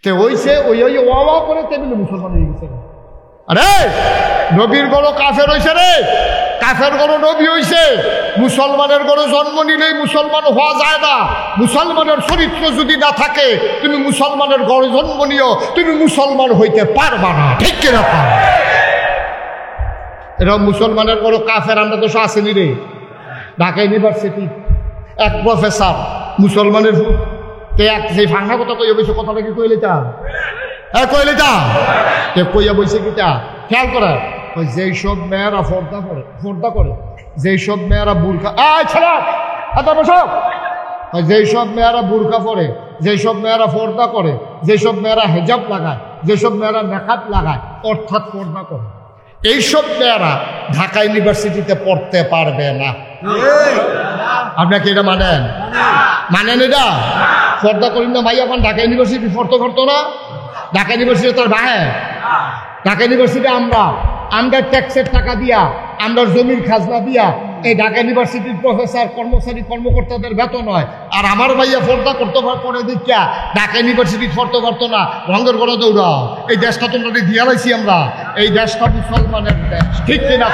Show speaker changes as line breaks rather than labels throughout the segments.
তে হইছে ওই ওই ওয়া করে তেমনি মুসলমান হয়ে গেছে। আরে নবীর গড় কাফের হইছে রে, কাফের গড় নবী হইছে। মুসলমানের গড়ে জন্ম নিলেই মুসলমান হওয়া যায় না। মুসলমানের চরিত্র যদি না থাকে, তুমি মুসলমানের গড়ে জন্ম নিও, তুমি মুসলমান হইতে পারবা না। ঠিক কিনা? এরকম মুসলমানের গড় কাফের আমরা তো আসেনি রে। ঢাকা ইউনিভার্সিটি এক প্রফেসর মুসলমানের এক যে ভাঙা কথা কইয়া বইছে, কথাটা কি কইলে তা কইলে তা কইয়া বইছে কিটা খেয়াল করে। যেই সব মেয়েরা পর্দা করে, যেই সব মেয়েরা বুরকা যেই সব মেয়েরা বুরকা পরে, যেই সব মেয়েরা পর্দা করে, যেই সব মেয়েরা হেজাব লাগায়, যেসব মেয়েরা মেকআপ লাগায়, অর্থাৎ পর্দা করে, এইসব মেয়েরা ঢাকা ইউনিভার্সিটিতে পড়তে পারবে না। আপনাকে এটা মানেন? মানেন এটা? পর্দা করি না ভাই, এখন ঢাকা ইউনিভার্সিটি পড়তে পারতো না। ঢাকা ইউনিভার্সিটি তোর ভাই, ঢাকা ইউনিভার্সিটি আমরা ট্যাক্সের টাকা দিয়া, আমরা জমির খাজনা দিয়া এই ঢাকা ইউনিভার্সিটির প্রফেসর, কর্মচারী, কর্মকর্তাদের বেতন হয়। আর আমার ভাইয়া পর্দা করতে পারে দেখা ঢাকা ইউনিভার্সিটি পড়তে পারতো না। রঙের গড়ে দৌড়া, এই দেশটা তোমরা দিয়া লাইছি আমরা। এই দেশটা মুসলমানের দেশ। ঠিক কিনা?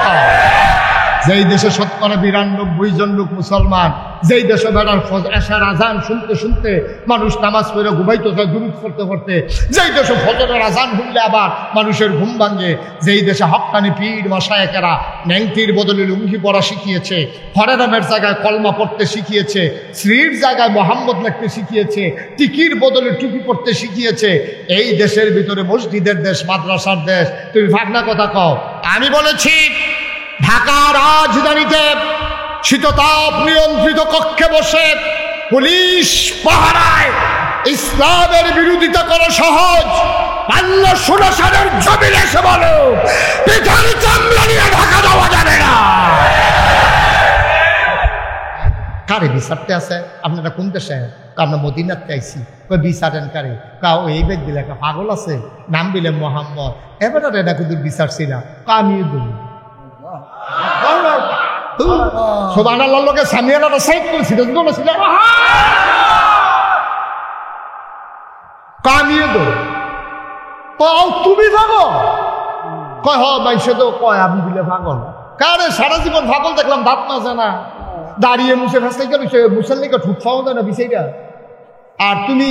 যেই দেশে ৯৯ লোক মুসলমান, যেই দেশে বেড়ার এশার আজান শুনতে শুনতে মানুষ নামাজ পড়ে ঘুমাইতে যায় দুরূদ পড়তে পড়তে, যেই দেশে ফজরের আজান শুনলে আবার মানুষের ঘুম ভাঙে, যেই দেশে হক্কানি পীর মাশায়েখেরা ন্যাংটির বদলে লুঙ্গি পরা শিখিয়েছে, হরেরামের জায়গায় কলমা পড়তে শিখিয়েছে, শ্রীর জায়গায় মোহাম্মদ লিখতে শিখিয়েছে, টিকির বদলে টুপি পড়তে শিখিয়েছে, এই দেশের ভিতরে মসজিদের দেশ, মাদ্রাসার দেশ, তুমি ভাগনা কথা কও। আমি বলেছি ঢাকার রাজধানীতে শীততাপ নিয়ন্ত্রিত কক্ষে বসে পুলিশ পাহারায় ইসলামের বিরোধিতা করা সহজ। ১৫০০ সালের জমিনে এসে বলো পিঠার চামড়া নিয়ে ঢাকা দেওয়া যাবে না। কারে বিচারতে আছে? আপনারা কোন দেশে? আমরা মদিনাতে আইছি। কই বিচারেন কারে? কাউ এই বেদ দিলে একটা পাগল আছে, নাম দিলে মোহাম্মদ, এবারে এটা কিন্তু বিচার ছিল। আমিও দিই সুবহানাল্লাহ, লোকে সামিয়ানাটা সাইড করেছিল, কামিয়ে দো তুমি পাগল। কয় হ মাইসে তো কয় আমি দিলে পাগল। কারে সারা জীবন পাগল দেখলাম, দাঁত মাজে না, দাঁড়িয়ে মুছে ফেসলাইকা মুসল্লিকে ঠুক পাওয়া যায় না বিষয়টা। আর তুমি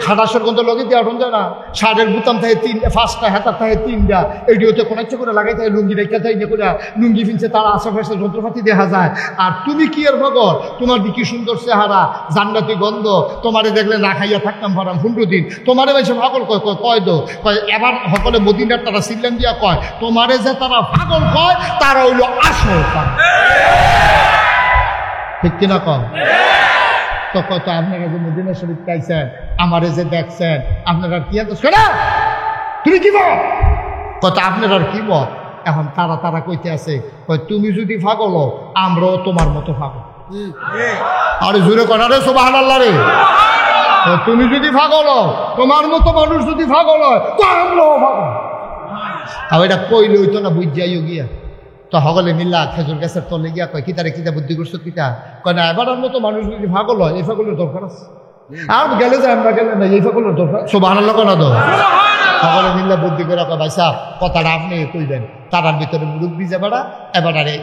খাটাসের গন্ধ লগে দিয়ে আটন যায় না, শার্টের বুতাম থাকে 5টা, হাতার থাকে 3টা, এডিওতে কোনো ইচ্ছে করে লাগাই থাকে, লুঙ্গি রেখা থাকে করে লুঙ্গি ফিনছে, তার আশেপাশে যন্ত্রপাতি দেখা যায়। আর তুমি কি এর ভগর? তোমার দিকে সুন্দর চেহারা, জান্নাতি গন্ধ, তোমারে দেখলে না খাইয়া থাকতাম ভাড়াম 15 দিন। তোমারে বেশি পাগল কয় দো কয়, এবার সকলে মদিনার তারা সিল্লাম দিয়া কয়, তোমারে যে তারা পাগল কয় তারা হইল আসল। ঠিক কিনা কম? তো কত আপনারা যে মদিনা শরীফ পাইছেন, আমারে যে দেখছেন, আপনারা কি তুমি কি বল? কত আপনারা কি বল? এখন তারা কইতে আছে, তুমি যদি পাগল আমরাও তোমার মতো পাগল। আরে জুড়ে কর রে সুবহানাল্লাহ রে। তুমি যদি পাগল, তোমার মতো মানুষ যদি পাগল হয় তো আমরাও পাগল। আর এটা কইলে হইতো না, বুঝাইও গিয়া তো সকলে মিল্লা খেজুর গাছের তলে গিয়া কয়, কিতারে কিতা বুদ্ধি করছো কিতা? কয় না, এবার মতো মানুষ যদি পাগল হয় এই পাগলের দরকার আছে। আর গেলে যে আমরা গেলে না, এই পাগলের দরকার। সুবহানাল্লাহ না তো সকলে মিল্লা বুদ্ধি করে কয়, ভাই সাহেব কথাটা আপনি কইবেন। তারার ভিতরে মুরব্বী যে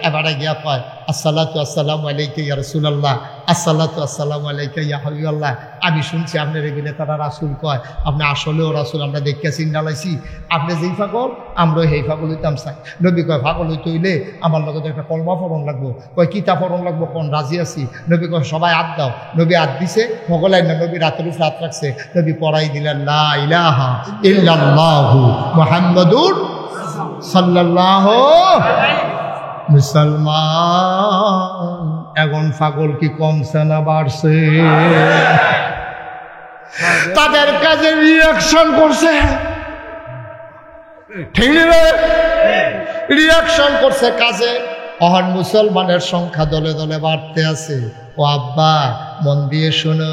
এবারে গিয়া কয়, আসসালাতু আসসালামু আলাইকা ইয়া রাসূলুল্লাহ, আসসালাতু আসসালামু আলাইকা ইয়া হাবিবাল্লাহ। আমি শুনছি আপনার এগুলো তারা রাসূল কয়, আপনি আসলেও রাসূল, আমরা দেখে চিন্তা লাইছি। আপনি যেই পাগল আমরাও সেই পাগল হইতাম চাই। নবী কয়, পাগল হইতে হইলে আমার লগত একটা কলমা পড়ন লাগবো। কয় কিতা পড়ন লাগবো? কোন রাজি আছি। নবী কয়, সবাই হাত দাও। নবী হাত দিছে, ভগলাই না, নবী রাতের উপর হাত রাখছে, নবী পড়াই দিলেন লা ইলাহা ইল্লাল্লাহু মুহাম্মাদুর সাল্লাল্লাহু। মুসলমান এখন পাগল কি কমছে না বাড়ছে? তাদের কাজে রিয়াকশন করছে, ঠিক না? রিয়াকশন করছে কাজে। অহন মুসলমানের সংখ্যা দলে দলে বাড়তে আছে। ও আব্বা মন দিয়ে শোনো,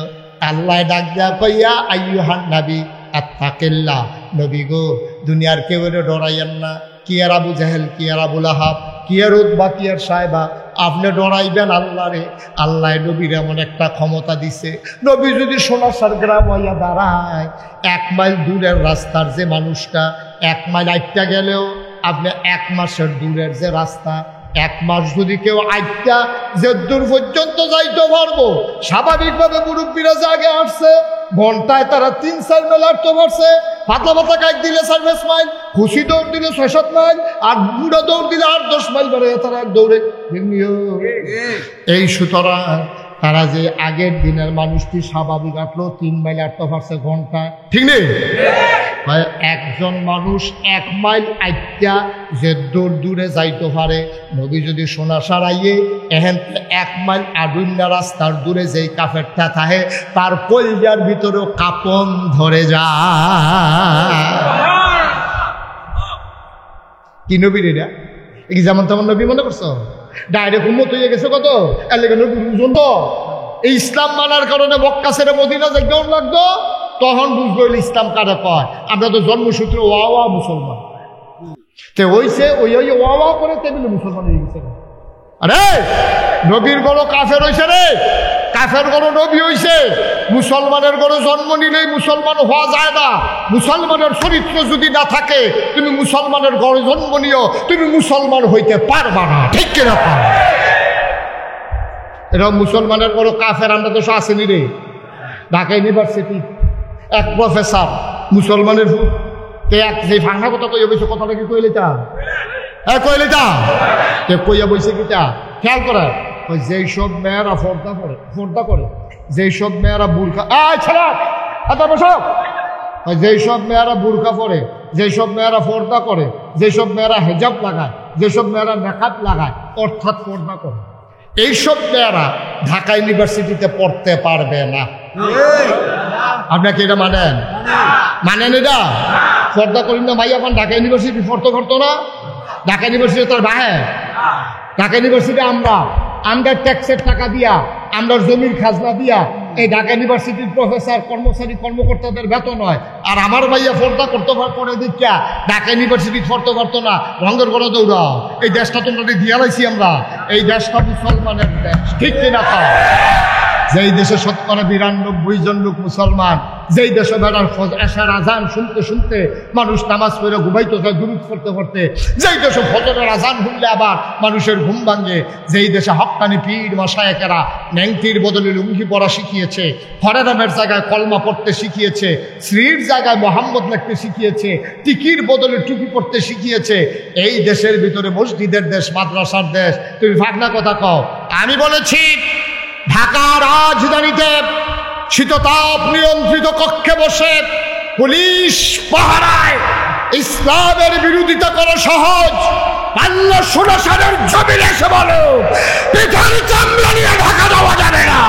আল্লাহ ডাক দেয়া কইয়া, আইয়ুহান নবী আত্তাকিল্লাহ, নবী গো দুনিয়ার কেউ ডরাইয়েন না। কি আর আবু জাহেল, কি আর আবু লাহাব, কি আর উতবা কি আর সাহেবা, আপনি ডরাইবেন আল্লাহরে। আল্লাহ নবীর এমন একটা ক্ষমতা দিছে, নবী যদি সোনাসার গ্রাম হইয়া দাঁড়ায়, 1 মাইল দূরের রাস্তার যে মানুষটা 1 মাইল আইটা গেলেও আপনি 1 মাসের দূরের যে রাস্তা 1 মাস যদি কেউ আইটা যে দূর পর্যন্ত যাইতে পারবো, স্বাভাবিকভাবে মুরব্বীরা যে আগে আসছে ঘন্টায় তারা 3-4 মাইল হাঁটতে পারছে। পাতলা পাতলা কাজ দিলে 4-5 মাইল, খুশি দৌড় দিলে 6-7 মাইল, আর বুড়া দৌড় দিলে 8-10 মাইল বেড়ে তারা দৌড়ে। এই সুতরাং তারা যে আগের দিনের মানুষটি স্বাভাবিক হাঁটলো 3 মাইল হাঁটতে পারছে ঘন্টায়, ঠিক নেই? একজন মানুষ 1 মাইল আইটা যে দূরে যাইতে পারে, নবী যদি সোনাসার আইয়ে এহেন 1 মাইল আডুল্লা রাস্তার দূরে যেই কাফেরটা থাকে তার কলজার ভিতরেও কাপন ধরে যায়। কি নবীর এটা? এই যেমন তেমন নবী মনে করছো? ডাইরেক্ট উম্মত হয়ে গেছে কত এলাকা নবীর বুঝুন তো। এই ইসলাম মানার কারণে মক্কা ছেড়ে মদিনা যে কেমন লাগতো, তখন বুঝবো ইসলাম কারে কয়। আমরা তো জন্মসূত্রে ওয়া মুসলমান, তে হইছে ওই ওয়া করে তেমনি মুসলমান হয়ে গেছে। আরে নবীর গড় কাফের হইছে রে, কাফের গড় নবী হইছে। মুসলমানের গড়ে জন্ম নিলেই মুসলমান হওয়া যায় না। মুসলমানের চরিত্র যদি না থাকে, তুমি মুসলমানের গড়ে জন্ম নিও, তুমি মুসলমান হইতে পারবা না, ঠিক কিনা? পারবা। এরকম মুসলমানের গড় কাফের আমরা তো আসেনি রে। ঢাকা ইউনিভার্সিটি এক প্রফেসর মুসলমানের যে ভাঙা কথা কইয়া বইছে, কথাটা কি কইলে তা? হ্যাঁ কইলে তা কইয়া বইছে কিটা খেয়াল করে। যেই সব মেয়েরা পর্দা করে, যেই সব মেয়েরা বুরকা যেই সব মেয়েরা বুরকা পরে, যেই সব মেয়েরা পর্দা করে, যেই সব মেয়েরা হেজাব লাগায়, যেসব মেয়েরা নেকাব লাগায়, অর্থাৎ পর্দা করে, এইসব মেয়েরা ঢাকা ইউনিভার্সিটিতে পড়তে পারবে না। আপনাকে এটা মানেন? মানেন এটা? পর্দা করি না ভাই, এখন ঢাকা ইউনিভার্সিটি পড়তে পারতো না? ঢাকা ইউনিভার্সিটি তার বাহে, ঢাকা ইউনিভার্সিটি আমরা ট্যাক্সের টাকা দিয়া, আমরা জমির খাজনা দিয়া এই ঢাকা ইউনিভার্সিটির প্রফেসর কর্মচারী কর্মকর্তাদের বেতন হয়। আর আমার ভাইয়া পর্দা করতে করে দিচ্ছা ঢাকা ইউনিভার্সিটি পড়তে পারতো না, রঙের গড়ে দৌড়াও। এই দেশটা তোমরা দিয়ে লাইছি আমরা, এই দেশটা মুসলমানের দেশ, ঠিক কিনা? যেই দেশে 99% জন লোক মুসলমান, যেই দেশে বেড়ার এশার আজান শুনতে শুনতে মানুষ নামাজ পড়ে ঘুমাইতে যায় দুরূদ পড়তে পড়তে, যেই দেশে ফজরের আজান শুনলে আবার মানুষের ঘুম ভাঙে, যেই দেশে হক্কানি পীর মাশায়েখেরা ন্যাংটির বদলে লুঙ্গি পরা শিখিয়েছে, হরেরামের জায়গায় কলমা পড়তে শিখিয়েছে, শ্রীর জায়গায় মোহাম্মদ লিখতে শিখিয়েছে, টিকির বদলে টুপি পড়তে শিখিয়েছে, এই দেশের ভিতরে মসজিদের দেশ, মাদ্রাসার দেশ, তুমি ফাঁকনা কথা কও। আমি বলেছি ঢাকার রাজধানীতে শীততাপ নিয়ন্ত্রিত কক্ষে বসে পুলিশ পাহারায় ইসলামের বিরোধিতা করা সহজ। পাল্লা 16 সালের জমিন এসে বলো পিঠার চামড়া নিয়ে ঢাকা দেওয়া যাবে না,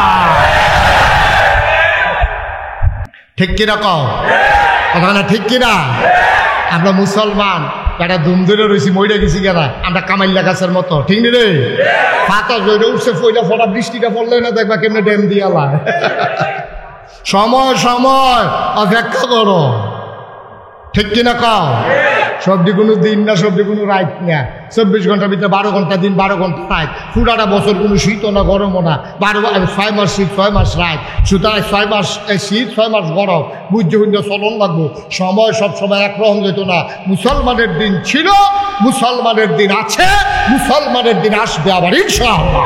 ঠিক কিনা? কও কথা না, ঠিক কিনা? আমরা মুসলমান একটা ধুম ধরে রয়েছি, মইরা গেছি কেনা আমরা কামাইল্লা গাছের মতো, ঠিক নি রে? পাতা জয়টা উঠছে, ফইলা ফোটা বৃষ্টিটা পড়লে না দেখবা কেমনে ড্যাম দিয়ালা। সময় সময় অপেক্ষা করো, ঠিক কিনা? কাও সবজি কোনো দিন না, সবজি কোনো রাত না, 24 ঘন্টার ভিতরে 12 ঘন্টা দিন, 12 ঘন্টা রাত, পুরাটা বছর কোনো শীত না গরমও না, 6 মাস শীত 6 মাস রাত, সুতরাং 6 মাস শীত 6 মাস গরম, বুঝতে বুঝতে চলন লাগবো। সময় সবসময় একরকম যেত না। মুসলমানের দিন ছিল, মুসলমানের দিন আছে, মুসলমানের দিন আসবে আবার ইনশাআল্লাহ,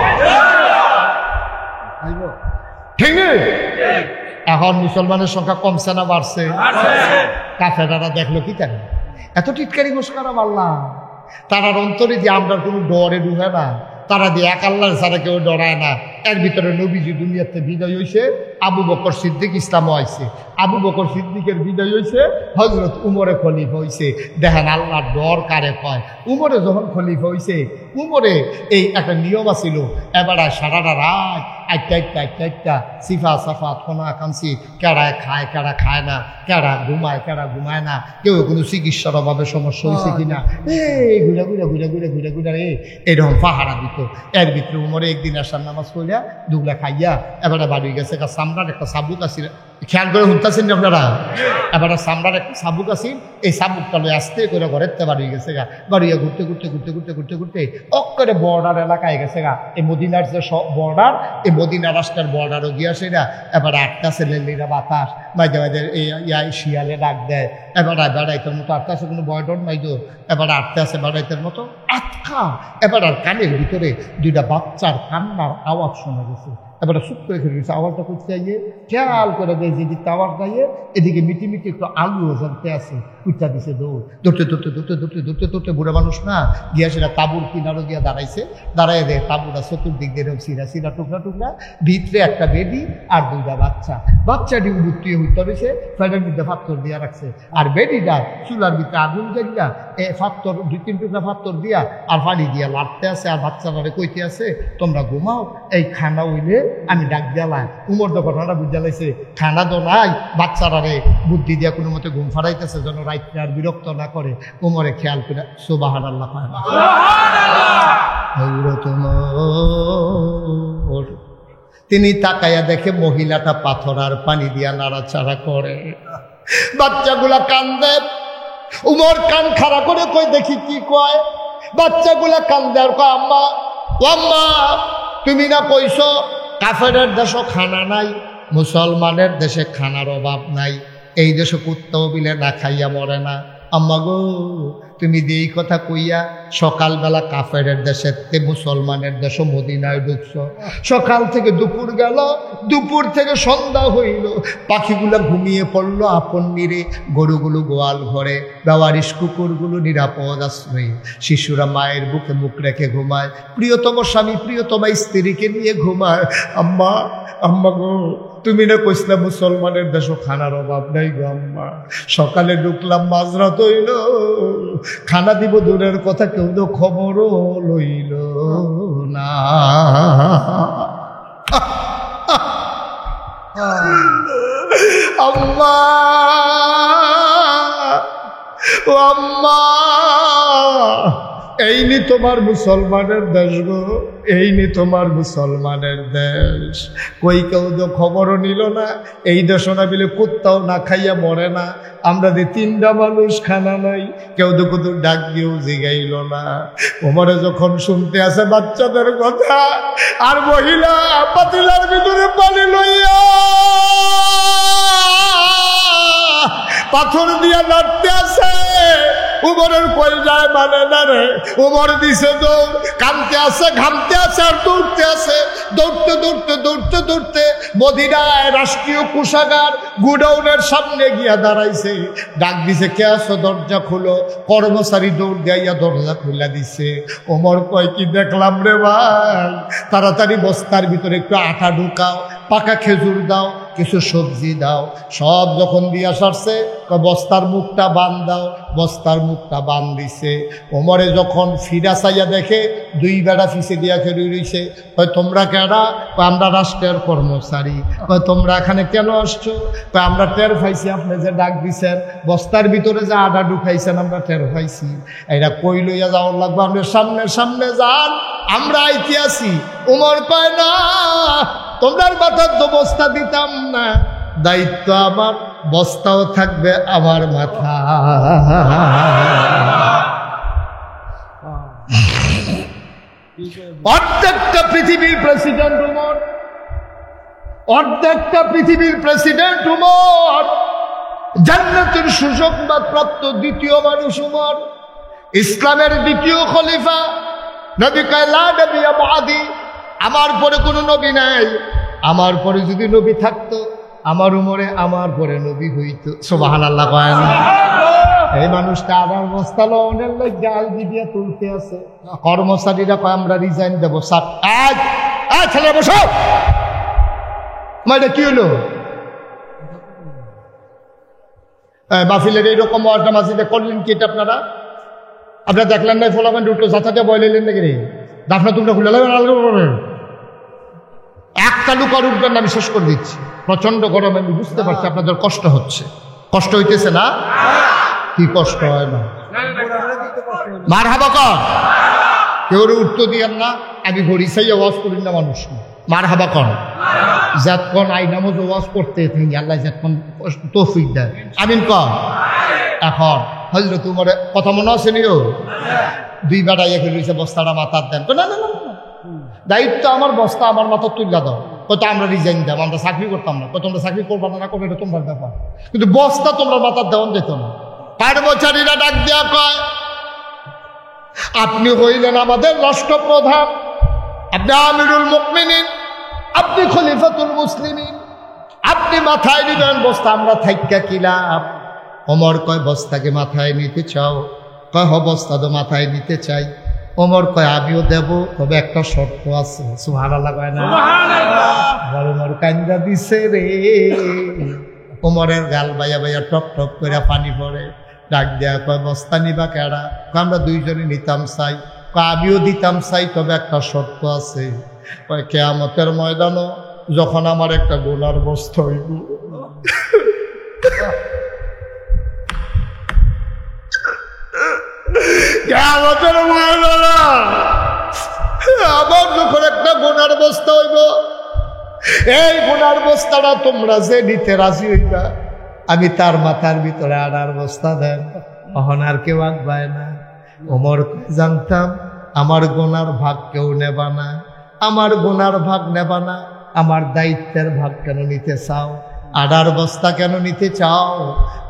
ঠিক নেই? এখন মুসলমানের সংখ্যা কমছে না বাড়ছে? কাফেররা দেখলো কি তারা এত টিটকারি ঘোষণা মারলাম, তারার অন্তরে দিয়ে আমরা কোনো ডরে ঢুকে না, তারা দিয়ে এক আল্লাহর ছাড়া কেউ ডরায় না। এর ভিতরে নবীজি দুনিয়াতে বিদায় হয়েছে, আবু বকর সিদ্দিক ইসলামও আইছে। আবু বকর সিদ্দিকের বিদায় হয়েছে, হজরত উমরে খলিফা হয়েছে। দেখেন আল্লাহর ডর কারে কয়। উমরে যখন খলিফা হয়েছে, উমরে এই একটা নিয়ম আছিল, এবারে সারাটা রাত একটা সিফা সাফা থনা কাঞ্চি, কেড়ায় খায় কেড়া খায় না, কেড়া ঘুমায় না, কেউ কোনো চিকিৎসার অভাবে সমস্যা হয়েছে কিনা, এই ঘুরে এরকম পাহারা দিত। এর ভিতরে উমরে একদিন আসার নামাজ পড়িয়া দুগলা খাইয়া এবারে বাড়ি গেছে, চামড়ার একটা চাবুক আছিল খেয়াল করে শুনতেছেন আপনারা? এবার সামরার একটা সাবুক আছি, এই সাবুকটা লয়ে আসতে করে ঘরের তে বাড়ি গেছে গা, বাড়িয়ে ঘুরতে ঘুরতে ঘুরতে ঘুরতে ঘুরতে ঘুরতে অক্করে বর্ডার এলাকায় গেছে গা। এই মদিনার যে বর্ডার, এই মদিনা রাষ্ট্রের বর্ডারও গিয়েছে গা। এবার আটটা ছেলেরা বাতাস মাঝে মাঝে শিয়ালে ডাক দেয়, এবার বেড়াইতের মতো আটটা আছে, কোনো বয়ডর নাই তো, এবার আটটা আছে বেড়াইতের মতো আটকা। এবার আর কানের ভিতরে দুইটা বাচ্চার কান্নার আওয়াজ শোনা গেছে। এবারে চুপ করে খেলে গেছে, আওয়াজটা করতে যাইয়ে খেয়াল করে দেয় যেদিকে আওয়াজ গাইয়ে এদিকে মিটি মিটি একটু আলু জানতে আছে, কুইটা দিছে দৌড়, দৌড়তে দৌড়তে দৌড়তে দৌড়তে দৌড়তে দৌড়তে বুড়া মানুষ না গিয়া সেটা তাবুর কিনারও গিয়া দাঁড়াইছে। দাঁড়াই দেয় তাবুরা চতুর্দিক দিয়ে সিরা সিরা টুকরা টুকরা, ভিতরে একটা বেডি আর দুইটা বাচ্চা। বাচ্চাটি উঠতে হইতে রয়েছে, ফ্লাইটের মধ্যে ফাত্তর দিয়া রাখছে, আর বেডিটা চুলার ভিতরে আগুন জ্বালিয়া ফাত্তর দুই তিন টুকরা ফাত্তর দিয়া আর পানি দিয়া লাড়তে আছে। আর বাচ্চারা কইতে আছে তোমরা ঘুমাও, এই খানা হইলে আমি ডাক দিয়ালাম। উমর তো ঘটনাটা বুঝা লাইছে, খানা তো নাই, বাচ্চারা রে বুদ্ধি দিয়া কোনো মতে ঘুম ফাড়াইতেছে যেন রাইতে আর বিরক্ত না করে। উমরে খেয়াল করে সুবহানাল্লাহ পায় না। তিনি তাকাইয়া দেখে মহিলাটা পাথর আর পানি দিয়া নাড়াচাড়া করে, বাচ্চাগুলা কান্দে। উমর কান খাড়া করে কই দেখি কি কয়। বাচ্চাগুলা কান্দে আর কয় আম্মা, ও আম্মা তুমি না কইছো কাফেরের দেশে খানা নাই, মুসলমানের দেশে খানার অভাব নাই, এই দেশে কুত্তাও বিলে না খাইয়া মরে না। আম্মা গো তুমি দিয়ে এই কথা কইয়া সকালবেলা কাফেরের দেশে মুসলমানের দেশে মদিনায় ঢুকছ। সকাল থেকে দুপুর গেল, দুপুর থেকে সন্ধ্যা হইল, পাখিগুলো ঘুমিয়ে পড়লো আপন নিরে, গরুগুলো গোয়াল ঘরে, বেওয়ারিশ কুকুরগুলো নিরাপদ আশ্রয়ে, শিশুরা মায়ের বুকে মুখ রেখে ঘুমায়, প্রিয়তম স্বামী প্রিয়তমা স্ত্রীকে নিয়ে ঘুমায়। আম্মা, আম্মা গো তুমি না কইসলা মুসলমানের দেশে খানার অভাব নাই গো আম্মা। সকালে ঢুকলাম মাঝরাত হইল, খানা দিব দূরের কথা কেউ তো খবরও লইল না। আম্মা, ও আম্মা, এই নি তোমার মুসলমানের দেশ গো, এই নি তোমার মুসলমানের দেশ। কই কেউ তো খবরও নিল না, এই দেশ না বিলে কুত্তাও না খাইয়া মরে না। আমরা যে তিনটা মানুষ খানা নাই, কেউ তো কুতুর ডাক দিয়েও জিগাইল না। ওমরে যখন শুনতে আসে বাচ্চাদের কথা, আর মহিলা পাতিলার ভিতরে পানি লইয়া পাথর দিয়া লড়তে আসে, উমরের কই যায় মানে না রে। উমর দিছে দৌড়, কামতে আছে ঘামতে আছে আর দৌড়তে আছে। দৌড়তে দৌড়তে দৌড়তে দৌড়তে মদিনায় রাষ্ট্রীয় কোষাগার গুডাউনের সামনে গিয়া দাঁড়াইছে। ডাক দিছে কে আছো, দরজা খুলো। কর্মচারী দৌড় দিয়া দরজা খুলে দিছে। ওমর কয় কি দেখলাম রে ভাই, তাড়াতাড়ি বস্তার ভিতরে একটু আটা ঢুকাও, পাকা খেজুর দাও, কিছু সবজি দাও। সব যখন দিয়া সারছে বস্তার মুখটা বান দাও, বস্তার মুখটা বান দিছে। ওমরে যখন ফিরা চাইয়া দেখে দুই বেড়া ফিসে দিয়া খেয়ে রইছে। কয় তোমরা কেডা? আমরা রাষ্ট্রের কর্মচারী। কয় তোমরা এখানে কেন আসছো? কয় আমরা টের পাইছি আপনি যে ডাক দিছেন, বস্তার ভিতরে যে আটা ঢুকাইছেন আমরা টের পাইছি। এরা কই লইয়া যাওয়ার লাগবে, আপনি সামনে সামনে যান, আমরা আইতে আছি। ওমর কয় না, তোমরার মাথার তো বস্তা দিতাম না, দায়িত্ব আমার, বস্তাও থাকবে আমার মাথা। অর্ধেকটা পৃথিবীর প্রেসিডেন্ট উমর, অর্ধেকটা পৃথিবীর প্রেসিডেন্ট উমর, জান্নাতের সুসংবাদ প্রাপ্ত দ্বিতীয় মানুষ উমর, ইসলামের দ্বিতীয় খলিফা। নবী কয় লা নবিয়্যা বাদি, আমার পরে কোনো নবী নাই। আমার পরে যদি নবী থাকতো, আমার উমরে আমার পরে নবী হইতো। সুবহানাল্লাহ কয় না? এই মানুষটা আদার বস্তা লনের লোক জাল দিয়ে তুলতে আছে। কর্মচারীরা কয় আমরা রিজাইন দেবো। সাপ ছেলে বসো, এটা কি হলো? মাহফিলের এইরকম ওয়াজটা মাসিদে করলেন কি এটা আপনারা? আপনারা দেখলেন না ফলাফল উঠলো, যাচাতে বয় নিলেন নাকি রে? দাফনা তোমরা খুলে লাগবেন, একটা লুক আর উঠবেন না, আমি শেষ করে দিচ্ছি। প্রচন্ড গরম, আমি বুঝতে পারছি আপনাদের কষ্ট হচ্ছে। কষ্ট হইতেছে না? কি কষ্ট হয় না? মারহাবা কর, কেউ উত্তর দিয়েন না। আমি ঘড়ি চাই আওয়াজ করি না মানুষ, মারহাবা কোন যতক্ষণ আইনামজ ওয়াজ করতে থাকি আল্লাহ যতক্ষণ তৌফিক দেয় আমিন কন। এখন হযরত উমরের কথা মনে আছে নিও, দুই বেটা এখানে রয়েছে বস্তাটা মাথার দেন, না না না দায়িত্ব আমার, বস্তা আমার মাথার তুল্লা দাও, কত আমরা রিজাইন দাম, আমরা চাকরি করতাম না, কত তোমরা চাকরি করবা না করবে এটা তোমার ব্যাপার, কিন্তু বস্তা তোমরা মাথার দেওয়ান যেত না। কর্মচারীরা ডাক দেওয়া কয় আপনি হইলেন আমাদের রাষ্ট্রপ্রধান, আপনি আমিরুল মুমিনিন, আপনি খলিফাতুল মুসলিমিন, আপনি মাথায় নিবেন বস্তা, আমরা থাইক্কা কি লাভ? ওমর কয় বস্তাকে মাথায় নিতে চাও? কয় হ বস্তা তো মাথায় নিতে চাই। ওমর কয় আমিও দেব, তবে একটা শর্ত আছে। সুবহানাল্লাহ কয় না? ওমর কান্দা দিছে রে। ওমরের গাল বাইয়া বাইয়া টপ টপ করে পানি পড়ে। ডাক দেয়া কয় বস্তা নিবা কেডা? আমরা দুইজনে নিতাম চাই। আমিও দিতাম চাই, তবে একটা শর্ত আছে। কয় কিয়ামতের ময়দানও যখন আমার একটা গোলার বস্তা হইব, কিয়ামতের ময়দানে আমার যখন একটা গোনার বস্তা হইব, এই গোনার বস্তাটা তোমরা যে নিতে রাজি হইবা, আমি তার মাথার ভিতরে আনার বস্তা দেন, তখন আর কেউ আঁকবায় না। ওমর জানতাম আমার গোনার ভাগ কেউ নেবা না, আমার গোনার ভাগ নেবা না, আমার দায়িত্বের ভাগ কেন নিতে চাও? আডার বস্তা কেন নিতে চাও?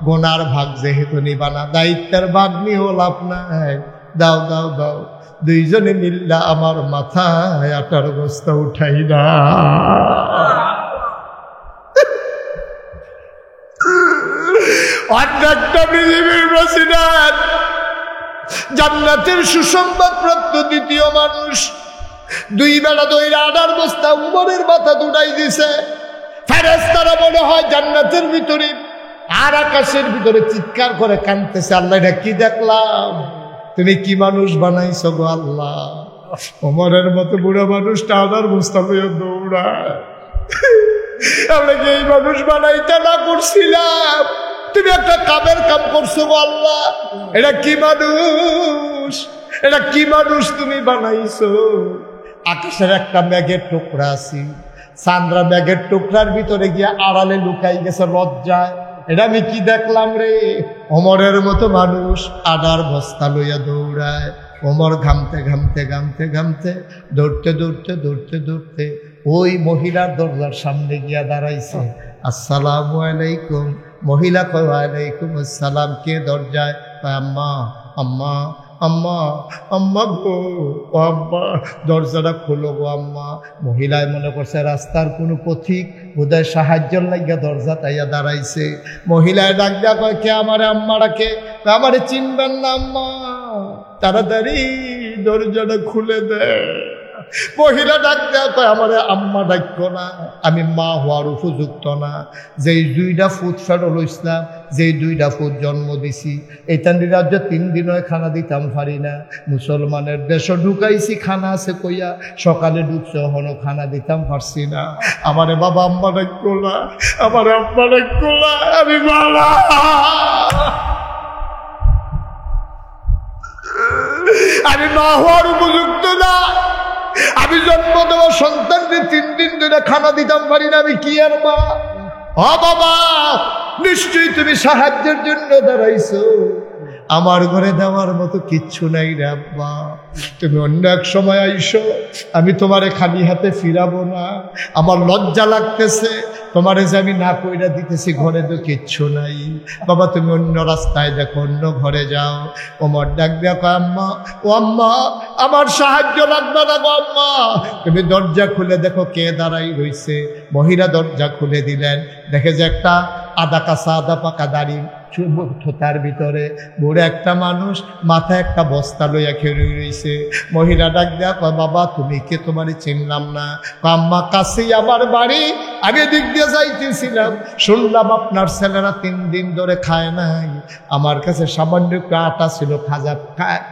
গোনার ভাগ যেহেতু নিবা না, দায়িত্বের ভাগ নিয়েও লাভ নাই। দাও দাও দাও, দুইজনে মিল্লা আমার মাথায় আটার বস্তা উঠাই না। একটা পৃথিবীর প্রেসিডেন্ট, জান্নাতের সুসংবাদ প্রাপ্ত দ্বিতীয় মানুষ, দুই বেলা দইরা আডার বস্তা উমরের মাথা দুটাই দিছে। ফেরেশতারা মনে হয় জান্নাতের ভিতরে আর আকাশের ভিতরে চিৎকার করে কাঁদতেছে, আল্লাহ এটা কি দেখলাম, তুমি কি মানুষ বানাইছো গো আল্লাহ। ওমরের মতো বুড়া মানুষটা আডার বস্তা লইয়া দৌড়ায়, আমরা কি এই মানুষ বানাইতে না করছিলাম? তুমি একটা কামের কাম করছো গো আল্লাহ, এটা কি মানুষ, এটা কি মানুষ তুমি বানাইছো? আকাশের একটা মেঘের টুকরা আছে, চান্দ্রা মেঘের টুকরার ভিতরে গিয়ে আড়ালে লুকাই গেছে লজ্জায়, এটা আমি কি দেখলাম রে? ওমরের মতো মানুষ আডার বস্তা লইয়া দৌড়ায়। ওমর ঘামতে ঘামতে ঘামতে ঘামতে দৌড়তে দৌড়তে দৌড়তে দৌড়তে ওই মহিলার দরজার সামনে গিয়া দাঁড়াইছে। আসসালামু আলাইকুম। মহিলা কয় ওয়ালাইকুম আসসালাম। কে দরজায়? আম্মা আম্মা আম্মা আম্মা গো, ও আম্মা দরজাটা খোলো গো আম্মা। মহিলায় মনে করছে রাস্তার কোনো পথিক বোধহয় সাহায্যের লাগিয়া দরজা তাইয়া দাঁড়াইছে। মহিলায় ডাক দেয়া কয় কে আমারে আম্মা ডাকে? আমারে চিনবেন না আম্মা, তাড়াতাড়ি দরজাটা খুলে দেয়। মহিলা ডাক দেয়া কয় আমারে আম্মা ডাকো না, আমি মা হওয়ার উপযুক্ত না। যেই 2টা ফুট ফেরল ইসলাম, যেই 2টা ফুট জন্ম দিছি, এইটান রাজ্য 3 দিন হয় খানা দিতাম পারি না। মুসলমানের দেশে ঢুকাইছি, খানা আছে কইয়া, সকালে ঢুকছে হনো খানা দিতাম পারছি না। আমারে বাবা আম্মা ডাকো না, আমারে আম্মা ডাকো না, আমি মারা, আমি মা হওয়ার উপযুক্ত না। আমি জন্ম দেওয়া সন্তানকে 3 দিন ধরে খানা দিতাম পারি না, আমি কি আর মা? ও বাবা, নিশ্চয়ই তুমি সাহায্যের জন্য দাঁড়াইছো, আমার ঘরে দেওয়ার মতো কিচ্ছু নাই রে আব্বা। তুমি অন্য এক সময় আইসো, আমি তোমারে খালি হাতে ফিরাবো না। আমার লজ্জা লাগতেছে, তোমারে যে আমি না কইরা দিতেছি, ঘরে তো কিচ্ছু নাই। বাবা তুমি অন্য রাস্তায় দেখো, অন্য ঘরে যাও। ওমর ডাক দেখো আম্মা, ও আম্মা আমার সাহায্য লাগবে না গো আম্মা, তুমি দরজা খুলে দেখো কে দাঁড়াই রইছে। মহিলা দরজা খুলে দিলেন, দেখে যে একটা আদা কাঁচা আদা পাকা দাড়ি তার ভিতরে বুড়ো একটা মানুষ, মাথায় একটা বস্তা লইয়া খেয়ে রইছে। মহিলা ডাক দেয়া কয় বাবা তুমি কে? তোমারে চিনলাম না। আম্মা কাছেই আমার বাড়ি, আমি দিক দিয়ে যাইতেছিলাম, শুনলাম আপনার ছেলেরা 3 দিন ধরে খায় নাই। আমার কাছে সামান্য একটু আটা ছিল, খাজা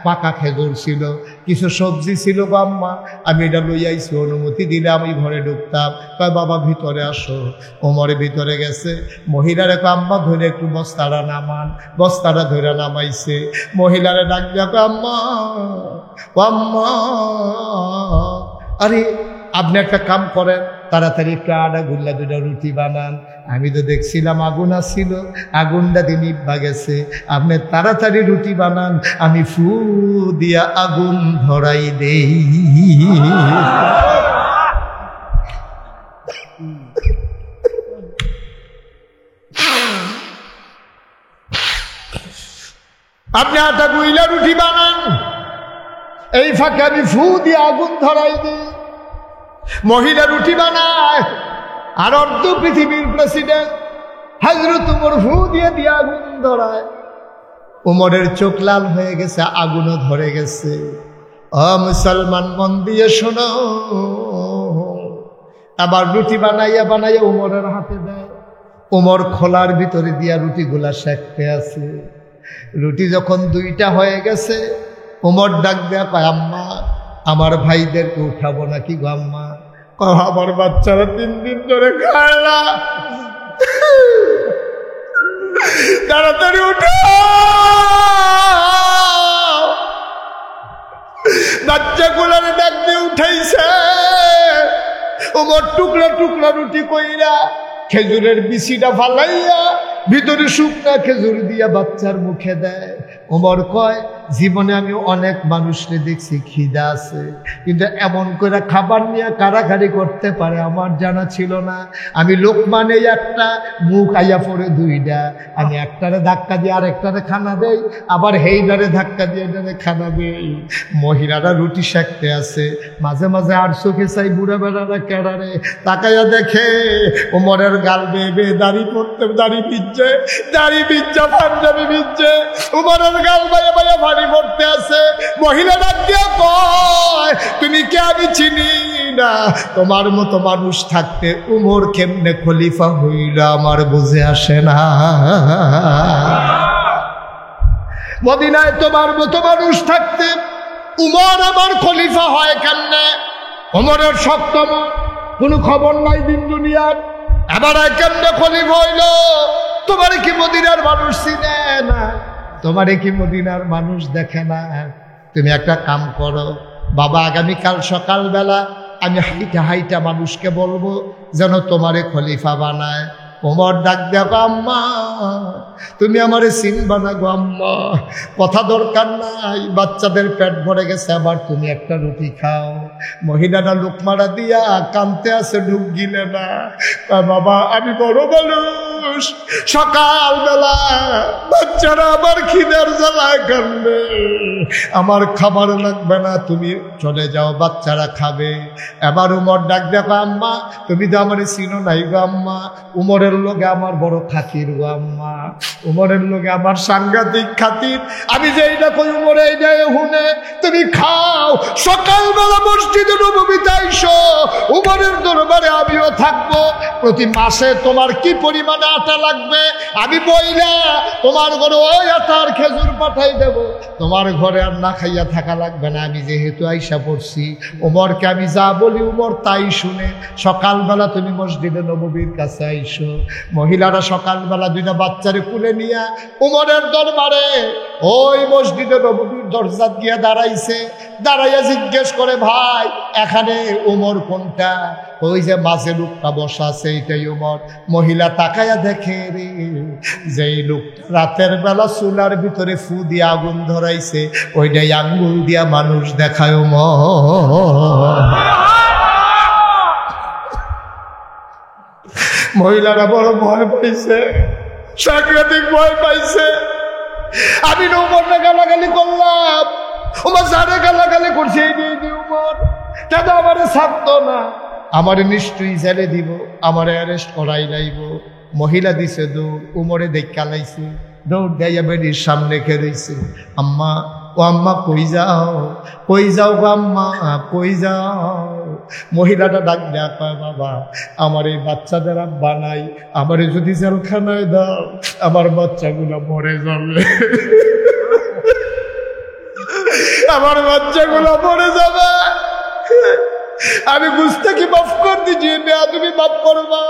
পাকা খেজুর ছিল, কিছু সবজি ছিল গো আম্মা, আমি এটা লই আইছি, অনুমতি দিলে আমি ঘরে ঢুকতাম। কয় বাবা ভিতরে আসো। ওমরে ভিতরে গেছে, মহিলারে কয় আম্মা ধরে একটু বস্তাটা নামান। বস্তাটা ধরে নামাইছে। মহিলারে ডাক দেখো আম্মা, ও আম্মা, আরে আপনি একটা কাম করেন, তাড়াতাড়ি একটু আটা গুল্লা দুটা রুটি বানান। আমি তো দেখছিলাম আগুন আসছিল, আগুনটা দিয়ে নিভা গেছে। আপনি তাড়াতাড়ি রুটি বানান, আমি ফু দিয়া আগুন ধরাই দেই। আপনি আটা গুইলা রুটি বানান, এই ফাঁকে আমি ফু দিয়ে আগুন ধরাই দিই। মহিলা রুটি বানায়, আর অর্ধ পৃথিবীর প্রেসিডেন্ট হযরত উমর ফু দিয়ে দিয়ে আগুন ধরায়। উমরের চোখ লাল হয়ে গেছে, আগুনও ধরে গেছে। ও মুসলমান, মন দিয়ে শোনো। আবার রুটি বানাইয়া বানাইয়া উমরের হাতে দেয়। উমর খোলার ভিতরে দিয়া রুটিগুলা সেঁকতে আছে। রুটি যখন দুইটা হয়ে গেছে, উমর ডাক দেয়া কয়, আম্মা আমার ভাইদেরকে উঠাবো নাকি গো আম্মা? আমার বাচ্চারা 3 দিন ধরে খায় না, তাড়াতাড়ি উঠো। বাচ্চাগুলার ডাক দিয়ে উঠাইছে। উমর টুকরা টুকরা রুটি কইরা খেজুরের বিচিটা ফালাইয়া ভিতরে শুকনা খেজুর দিয়া বাচ্চার মুখে দেয়। উমর কয়, জীবনে আমি অনেক মানুষকে দেখছি খিদা আছে, কিন্তু এমন করে খাবার নিয়ে কারাকারি করতে পারে আমার জানা ছিল না। আমি লোকমানে একটা, মুখ আইয়া পড়ে 2টা, আমি একটারে ধাক্কা দিয়ে আরেকটারে খানা দেই, আবার হেইদারে ধাক্কা দিয়ে এটারে খানা দেই। মহিলারা রুটি সেঁকতে আছে, মাঝে মাঝে আর চোখে চাই বুড়া বেড়ারা কেড়ারে তাকাইয়া দেখে উমরের গাল বেয়ে বেয়ে দাড়ি পড়তে, দাড়ি ভিজছে, দাড়ি ভিজছে, পাঞ্জাবি ভিজছে, উমরের গাল বাইয়া বাইয়া ভারী পড়তে আছে। মহিলা ডাক দিয়া কয়, তুমি কে? আমি চিনি না। তোমার মতো মানুষ থাকতে উমর কেমনে খলিফা হইল আমার বুঝে আসে না। মদিনায় তোমার মতো মানুষ থাকতে উমর আমার খলিফা হয় কেমনে? উমরের সপ্তম কোনো খবর নাই দিন দুনিয়ার, এবার কেমনে খলিফা হইল? তোমার কি মদিনার মানুষ চিনে না? তোমারে কি মদিনার মানুষ দেখে না? তুমি একটা কাম করো বাবা, আগামীকাল সকালবেলা আমি হাইটা হাইটা মানুষকে বলবো যেন তোমারে খলিফা বানায়। ওমর ডাক দেখো, আম্মা তুমি আমারে চিনবা না গো আম্মা, কথা দরকার নাই, বাচ্চাদের পেট ভরে গেছে, আবার তুমি একটা রুটি খাও। মহিলাটা লোকমারা দিয়া কানতে আছে, ঢুক গিলে না। বাবা আমি বড় মানুষ, সকালবেলা বাচ্চারা আবার খিদের জ্বালায় কান্দে, আমার খাবার লাগবে না, তুমি চলে যাও, বাচ্চারা খাবে। এবার উমর ডাক দেখো, আম্মা তুমি তো আমার চিনো নাই গো আম্মা, উমরের লোকে আমার বড় খাতির গো আম্মা, উমরের লোকে আমার সাংঘাতিক খাতির, আমি যে এইটা কই উমরে এইটা হুনে, তুমি খাও, সকালবেলা মসজিদে নববীতে আইসো, উমরের দরবারে আমিও থাকবো, প্রতি মাসে তোমার কি পরিমাণে আটা লাগবে আমি বইলা তোমার ঘরে ওই আটার খেজুর পাঠাই দেব, তোমার ঘরে আর না খাইয়া থাকা লাগবে না। আমি যেহেতু আইসা পড়ছি, উমরকে আমি যা বলি উমর তাই শুনে, সকালবেলা তুমি মসজিদে নববীর কাছে আইসো। মহিলারা সকালবেলা 2টা বাচ্চারে কুলে নিয়া উমরের দরবারে ওই মসজিদে নববীর দরজা গিয়া দাঁড়াইছে, দাঁড়াইয়া জিজ্ঞেস করে, ভাই এখানে উমর কোনটা? ওই যে মাঝে লোকটা বসা আছে এইটাই উমর। মহিলা তাকাইয়া দেখে রে, যেই লোকটা রাতের বেলা চুলার ভিতরে ফু দিয়ে আগুন ধরাইছে, ওইটাই আঙ্গুল দিয়া মানুষ দেখায় উমর। মহিলারা বড় ভয় পাইছে, সাংঘাতিক ভয় পাইছে। আমি না উমরটা গালাগালি করলাম, উমর যারে গালাগালি করছে এই যে উমর কেন আমারে ছাড়তো না, আমারে নিশ্চয়ই জেলে দিব, আমারে অ্যারেস্ট করাই লাইব। মহিলা দিছে দৌড়, উমরে দেখা লাইছে, দৌড় দেয়া বেডির সামনে খেয়েছে। আম্মা ও আম্মা কই যাও, কই যাও গো আম্মা, কই যাও? মহিলাটা ডাক দেয়া কয়, বাবা আমার এই বাচ্চাদের আব্বা নাই, আমারে যদি জেলখানায় দাও আমার বাচ্চাগুলো মরে যাবে, আমার বাচ্চাগুলো মরে যাবে। আমি বুঝতে কি মাফ কর দিছি, তুমি মাফ করবা,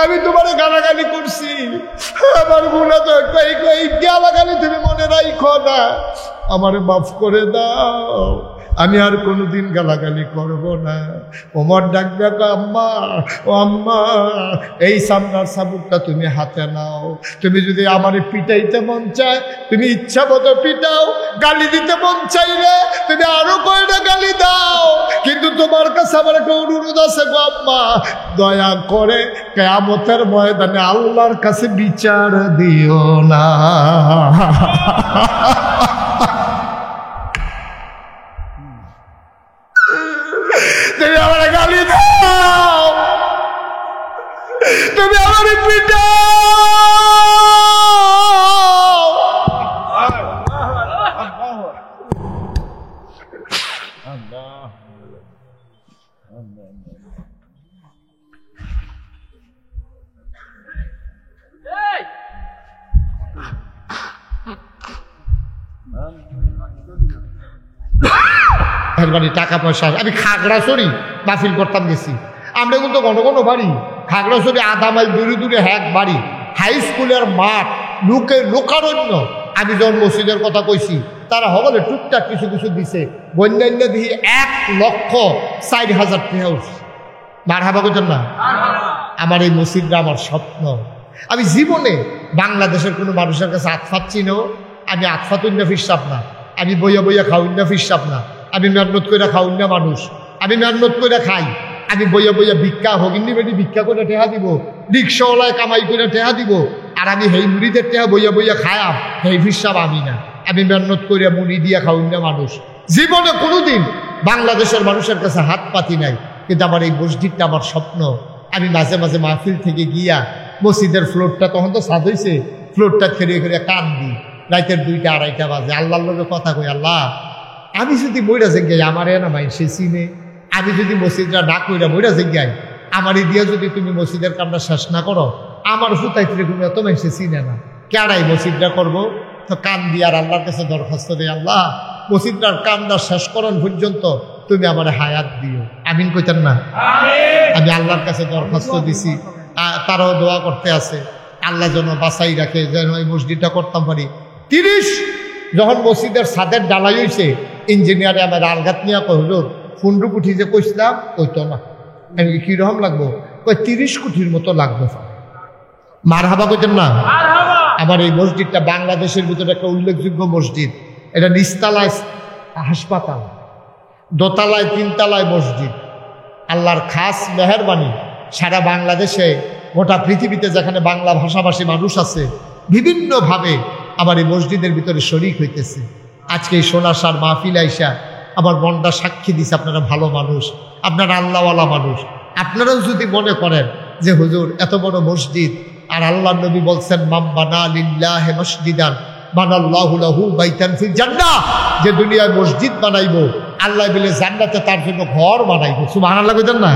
আমি তোমার গালাগালি করছি, আমার গুণা তো এই গালাগালি তুমি মনে রাখো না, আমার মাফ করে দাও। আমি আর কোনোদিন গালাগালি করব না। ওমর ডাক দেখো, আম্মা ও আম্মা, এই সামনার সাবুকটা তুমি হাতে নাও। তুমি যদি আমারে পিটাইতে মন চায় তুমি ইচ্ছা মতো পিটাও, গালি দিতে মন চাইলে তুমি আরো কয়টা গালি দাও, কিন্তু তোমার কাছে আমার একটা অনুরোধ আছে গো আম্মা, দয়া করে কিয়ামতের ময়দানে আল্লাহর কাছে বিচার দিও না। তুমি আমার গালি দাও, তুমি আমার পিটাও, টাকা পয়সা। আমি খাগড়াছড়ি মাহফিল করতাম গেছি, আমরা কিন্তু ঘন ঘন বাড়ি খাগড়াছড়ি আধা মাইল দূরে দূরে হ্যাক বাড়ি, হাই স্কুলের মাঠ, লোকারণ্য। আমি যখন মসজিদের কথা কইছি তারা হবলে টুকটাক কিছু কিছু দিছে, বন্যান্য দিয়ে 1,04,000 টাকা উঠছে। মার হাবা করতেন না? আমার এই মসজিদটা আমার স্বপ্ন। আমি জীবনে বাংলাদেশের কোনো মানুষের কাছে আতফাচ্ছি না, আমি আতফাতুন্না ফিরসাব না, আমি বইয়া বইয়া খাউন্না ফিরসাব না, আমি মেহনত করে খাউন্না মানুষ, আমি মেহনত করে খাই, আমি বইয়া বইয়া ভিক্ষা হগিন্নি বেটি ভিক্ষা করে টেহা দিব, রিক্সাওয়ালায় কামাই করে টেহা দিব, আর আমি হেই মুড়িদের টেহা বইয়া বইয়া খায়াম, হেই ফিরসাব আমি না। আমি মেহনত করে মুড়ি দিয়া খাউন্না মানুষ। জীবনে কোনোদিন বাংলাদেশের মানুষের কাছে হাত পাতি নাই, কিন্তু আমার এই মসজিদটা আমার স্বপ্ন। আমি মাঝে মাঝে মাহফিল থেকে গিয়া মসজিদের ফ্লোরটা, তখন তো সাদ হয়েছে, ফ্লোরটা খেয়ে খেয়ে কান দিই, রাতের 2টা 2:30 বাজে আল্লাহর লোকের কথা কই, আল্লাহ আমি যদি বইরা জেগাই আমার না মাই সে চিনে, আমি যদি মসজিদটা না কইরা বইরা জেগাই আমার দিয়া যদি তুমি মসজিদের কামটা শেষ না করো, আমার ফুতাইতে তুমি এত মাই সে চিনে না, কেডাই মসজিদটা করবো? তো কান দিয়ে আর আল্লাহর কাছে দরখাস্ত দেয়, আল্লাহ মসজিদটার কামটা শেষ করার পর্যন্ত তুমি আমার হায়াত দিও। আমিন কইতেন না? আমি আল্লাহর কাছে দরখাস্ত দিছি, তারাও দোয়া করতে আছে আল্লাহ যেন বাঁচাই রাখে, যেন এই মসজিদটা করতাম পারি। 30 যখন মসজিদের ছাদের ডালাই হয়েছে, ইঞ্জিনিয়ারে আমার আলগাত নিয়ে হুজুর 15 কোটি যে কইছিলাম ওইতো না। আমি কিরকম লাগবো? 30 কোটির মতো লাগবে। মার হাবা কইতেন না? আমার এই মসজিদটা বাংলাদেশের ভিতরে একটা উল্লেখযোগ্য মসজিদ। এটা নিচতলায় হাসপাতাল, দোতলায় 3 তলায় মসজিদ। আল্লাহর খাস মেহেরবানি, সারা বাংলাদেশে গোটা পৃথিবীতে যেখানে বাংলা ভাষাভাষী মানুষ আছে বিভিন্নভাবে আমার এই মসজিদের ভিতরে শরীক হইতেছে। আজকে এই সোনাসার মাহফিল আইসা আমার মনটা সাক্ষী দিছে আপনারা ভালো মানুষ, আপনারা আল্লাহওয়ালা মানুষ। আপনারাও যদি মনে করেন যে হুজুর এত বড় মসজিদ, আর আল্লাহ নবী বলছেন মাম বানা লিল্লাহি মসজিদান বানাল্লাহু লাহু বাইতান ফিল জান্নাহ, যে দুনিয়ায় মসজিদ বানাইবো আল্লাহ বলে জান্নাতে তার জন্য ঘর বানাইবো। সুবহানাল্লাহ কইতেন না?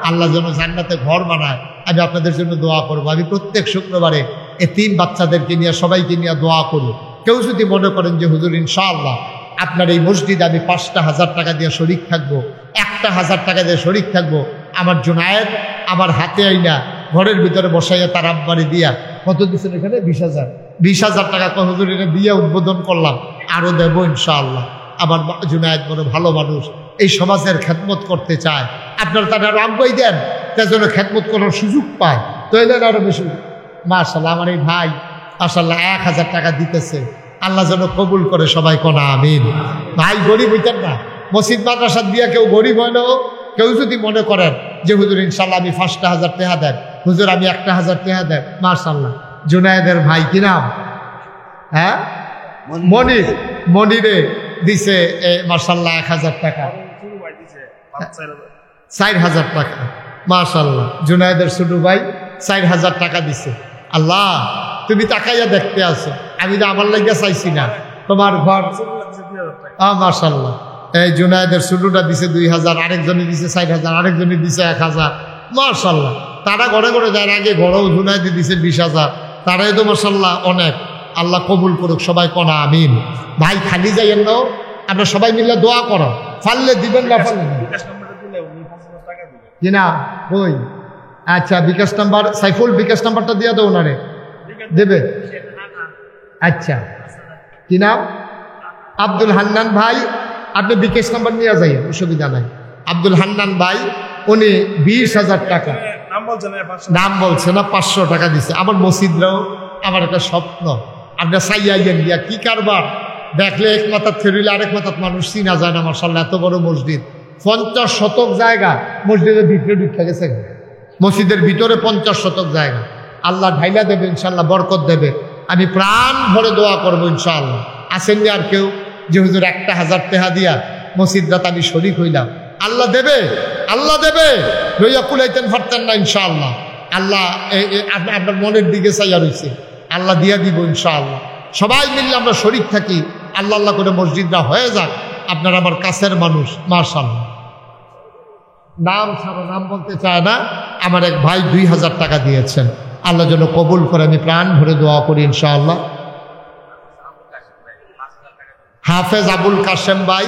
আল্লাহ যেন জান্নাতে ঘর বানায়। আমি আপনাদের জন্য দোয়া করবো। আমি প্রত্যেক শুক্রবারে এতিম বাচ্চাদেরকে নিয়ে সবাইকে নিয়ে দোয়া করব। কেউ যদি মনে করেন যে হুজুর ইনশাআল্লাহ আপনার এই মসজিদে আমি 5টা 1000 টাকা দিয়ে শরিক থাকবো, 1টা 1000 টাকা দিয়ে শরিক থাকবো, আমার জুনায়েদ আমার হাতে আইনা ঘরের ভিতরে বসাইয়া তার আব্বারে দিয়া কত দিচ্ছেন এখানে 20,000 টাকা হুজুর এটা দিয়ে উদ্বোধন করলাম, আরও দেব ইনশাআল্লাহ। আমার জুনায়েদ বড় ভালো মানুষ, এই সমাজের খেদমত করতে চায়, আপনারা তারা আরো আগ্রহী দেন, তার জন্য খেদমত করার সুযোগ পায়, তো এলেন আরো বেশি। মাশাআল্লাহ আমার এই ভাই মাশাআল্লাহ 1000 টাকা দিতেছে, আল্লাহ যেন কবুল করে সবাই কোনা আমিন। ভাই গরিব হইতেন না, মসজিদ মাদ্রাসা দিয়া কেউ গরিব হয় না। কেউ যদি মনে করেন যে হুজুর ইনশাল্লাহ আমি 5টা 1000 টাকা দেন, হুজুর আমি 1টা 1000 টাকা দেন, মাশাআল্লাহ। জুনায়েদের ভাই কি নাম? হ্যাঁ মনির, মনিরে দিছে মাশাআল্লাহ 1000 টাকা, 4000 টাকা মাশাআল্লাহ। জুনায়েদের ছোট ভাই 4000 টাকা দিছে। আল্লাহ তুমি তাকাইয়া দেখতে আছো, আমি তো আমার লাগিয়া চাইছি না, তোমার ঘর মাশাআল্লাহ। এই জুনায়েদের ছোটটা দিছে 2000, আরেকজনে দিছে 4000, আরেকজনে দিছে 1000 মাশাআল্লাহ। তারা ঘরে ঘরে যার আগে ঘরেও জুনায়েদে দিছে 20,000, তারাই তো মাশাআল্লাহ অনেক। আল্লাহ কবুল করুক সবাই কোনা আমিন। ভাই খালি যাইয়েন না, আমরা সবাই মিলে দোয়া করো, ফাললে দিবেন না ফাললে কিনা ওই আচ্ছা বিকাশ নাম্বার, সাইফুল বিকাশ নাম্বারটা দিয়ে দাও ওনারে, দেবে? আচ্ছা কি নাম? আব্দুল হান্নান ভাই আপনি বিকাশ নাম্বার নিয়ে যাই, অসুবিধা নাই। আব্দুল হান্নান ভাই উনি 20,000 টাকা নাম বলছে না, 500 টাকা দিছে। আমার মসজিদরাও আমার একটা স্বপ্ন, আপনার সাইয়াইয়েন গিয়া কি কারবার দেখলে এক মাথার ফেরিলে আরেক মাথার মানুষ চিনা যায় না। মাশাআল্লাহ এত বড় মসজিদ, 50 শতক জায়গা মসজিদের ভিতরে ঢুকে গেছে। মসজিদের ভিতরে 50 শতক জায়গা। আল্লাহ ঢাইলা দেবে ইনশাল্লাহ, বরকত দেবে। আমি প্রাণ ভরে দোয়া করবো ইনশাআল্লাহ। আসেননি আর কেউ যে হুজুর 1,000 টাকা দিয়া মসজিদরাত আমি শরীক হইলাম? আল্লাহ দেবে, আল্লাহ দেবে, লইয়া কুলাইতেন পারতেন না ইনশাআল্লাহ। আল্লাহ আপনার মনের দিকে চাইয়া রয়েছে, আল্লাহ দিয়া দিব ইনশাআল্লাহ। সবাই মিললে আমরা শরীক থাকি, আল্লাহ আল্লাহ করে মসজিদরা হয়ে যাক। আপনার আমার কাছের মানুষ, মাশাআল্লাহ। নাম ছাড়া নাম বলতে চায় না, আমার এক ভাই 2,000 টাকা দিয়েছেন, আল্লাহ যেন কবুল করে। আমি প্রাণ ভরে দোয়া করি ইনশাআল্লাহ। হাফেজ আবুল কাশেম ভাই